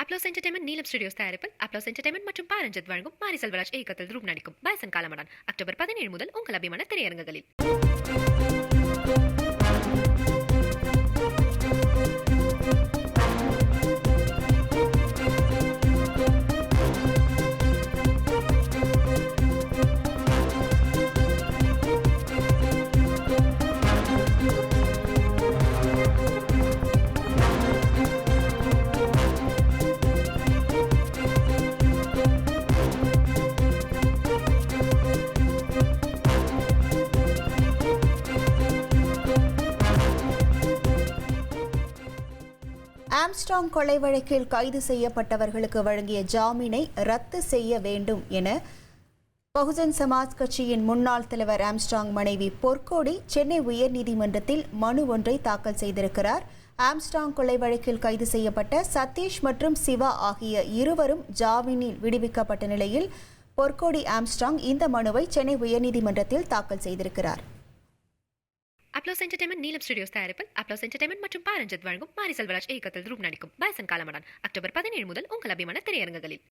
Applause entertainment நீலம் studios தயாரிப்பில் applause entertainment மற்றும் பாரஞ்சித் வழங்கும் மாரி செல்வராஜ் இயக்கத்தில் ரூப் நடிக்கும் பாய்சன் காலமடான் அக்டோபர் 17 முதல் உங்கள் அபிமான திரையரங்குகளில். ஆம்ஸ்ட்ராங் கொலை வழக்கில் கைது செய்யப்பட்டவர்களுக்கு வழங்கிய ஜாமீனை ரத்து செய்ய வேண்டும் என பகுஜன் சமாஜ் கட்சியின் முன்னாள் தலைவர் ஆம்ஸ்ட்ராங் மனைவி பொற்கோடி சென்னை உயர்நீதிமன்றத்தில் மனு ஒன்றை தாக்கல் செய்திருக்கிறார். ஆம்ஸ்ட்ராங் கொலை வழக்கில் கைது செய்யப்பட்ட சதீஷ் மற்றும் சிவா ஆகிய இருவரும் ஜாமீனில் விடுவிக்கப்பட்ட நிலையில் பொற்கோடி ஆம்ஸ்ட்ராங் இந்த மனுவை சென்னை உயர்நீதிமன்றத்தில் தாக்கல் செய்திருக்கிறார். அப்ளோஸ் என்டர்டைன்மெண்ட் நீலம் ஸ்டுடியோஸ் தயாரிப்பில் அப்ளோஸ் என்டர்டைன்மெண்ட் மற்றும் பாரஞ்சித் வழங்கும் மாரி செல்வராஜ் இயக்கத்தில் ரூப் நடிக்கும் பாய்சன் காலமடான் அக்டோபர் 17 முதல் உங்கள் அபிமான திரையரங்குகளில்.